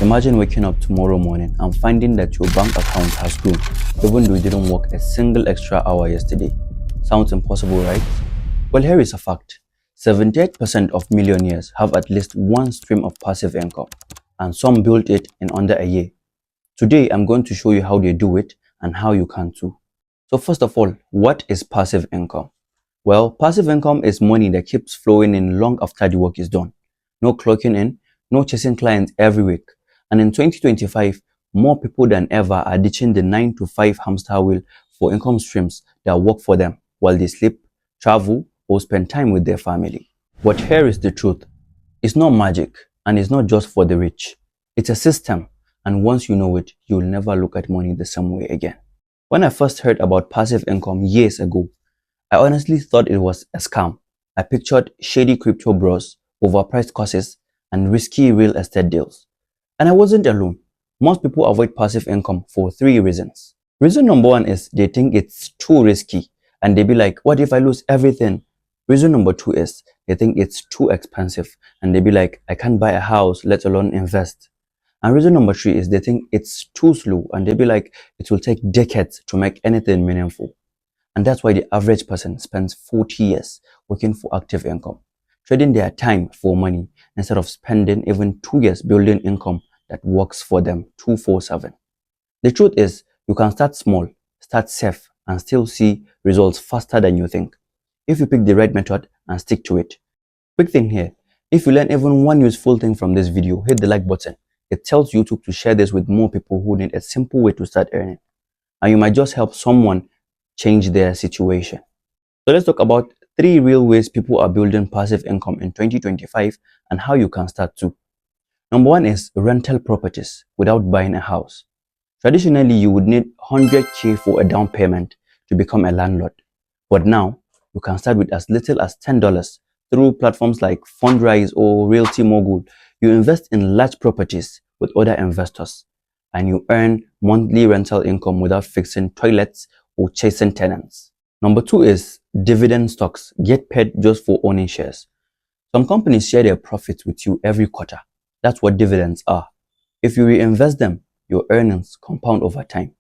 Imagine waking up tomorrow morning and finding that your bank account has grown, even though you didn't work a single extra hour yesterday. Sounds impossible, right? Well, here is a fact. 78% of millionaires have at least one stream of passive income, and some built it in under a year. Today, I'm going to show you how they do it and how you can too. So first of all, what is passive income? Well, passive income is money that keeps flowing in long after the work is done. No clocking in, no chasing clients every week. And in 2025, more people than ever are ditching the 9 to 5 hamster wheel for income streams that work for them while they sleep, travel, or spend time with their family. But here is the truth. It's not magic, and it's not just for the rich. It's a system, and once you know it, you'll never look at money the same way again. When I first heard about passive income years ago, I honestly thought it was a scam. I pictured shady crypto bros, overpriced courses, and risky real estate deals. And I wasn't alone. Most people avoid passive income for 3 reasons. Reason number 1 is they think it's too risky, and they be like, what if I lose everything? Reason number 2 is they think it's too expensive, and they be like, I can't buy a house, let alone invest. And reason number 3 is they think it's too slow, and they be like, it will take decades to make anything meaningful. And that's why the average person spends 40 years working for active income, trading their time for money instead of spending even 2 years building income that works for them 24/7. The truth is, you can start small, start safe, and still see results faster than you think, if you pick the right method and stick to it. Quick thing here, if you learn even one useful thing from this video, hit the like button. It tells YouTube to share this with more people who need a simple way to start earning. And you might just help someone change their situation. So let's talk about 3 real ways people are building passive income in 2025 and how you can start too. Number 1 is rental properties without buying a house. Traditionally, you would need 100k for a down payment to become a landlord. But now, you can start with as little as $10 through platforms like Fundrise or Realty Mogul. You invest in large properties with other investors, and you earn monthly rental income without fixing toilets or chasing tenants. Number 2 is dividend stocks. Get paid just for owning shares. Some companies share their profits with you every quarter. That's what dividends are. If you reinvest them, your earnings compound over time.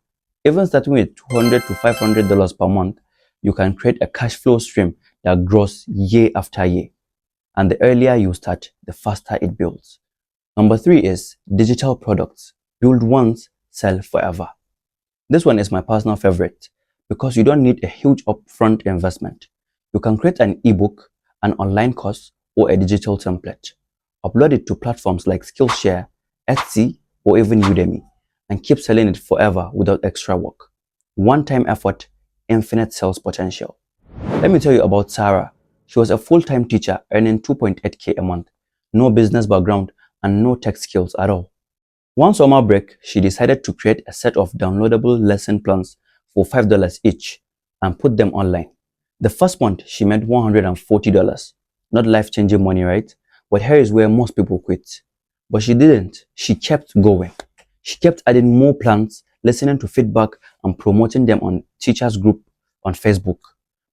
Even starting with $200 to $500 per month, you can create a cash flow stream that grows year after year. And the earlier you start, the faster it builds. Number 3 is digital products. Build once, sell forever. This one is my personal favorite because you don't need a huge upfront investment. You can create an ebook, an online course, or a digital template. Upload it to platforms like Skillshare, Etsy, or even Udemy, and keep selling it forever without extra work. One-time effort, infinite sales potential. Let me tell you about Sarah. She was a full-time teacher earning 2.8k a month, no business background, and no tech skills at all. One summer break, she decided to create a set of downloadable lesson plans for $5 each and put them online. The first month, she made $140. Not life-changing money, right? But here is where most people quit. But she didn't. She kept going. She kept adding more plans, listening to feedback, and promoting them on teachers group on Facebook.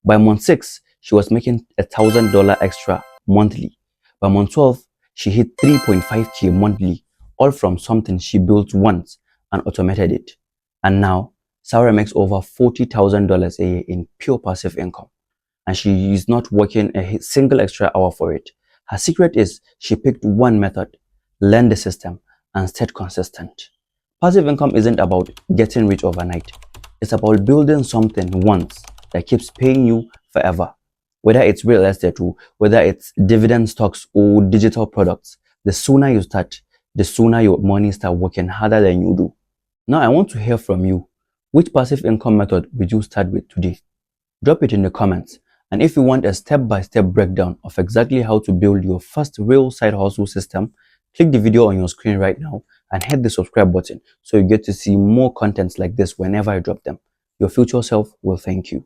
By month 6, she was making $1,000 extra monthly. By month 12, she hit 3.5k monthly, all from something she built once and automated it. And now, Sarah makes over $40,000 a year in pure passive income. And she is not working a single extra hour for it. Her secret is she picked one method, learned the system, and stayed consistent. Passive income isn't about getting rich overnight. It's about building something once that keeps paying you forever. Whether it's real estate or whether it's dividend stocks or digital products, the sooner you start, the sooner your money starts working harder than you do. Now I want to hear from you. Which passive income method would you start with today? Drop it in the comments. And if you want a step-by-step breakdown of exactly how to build your first real side hustle system, click the video on your screen right now and hit the subscribe button so you get to see more contents like this whenever I drop them. Your future self will thank you.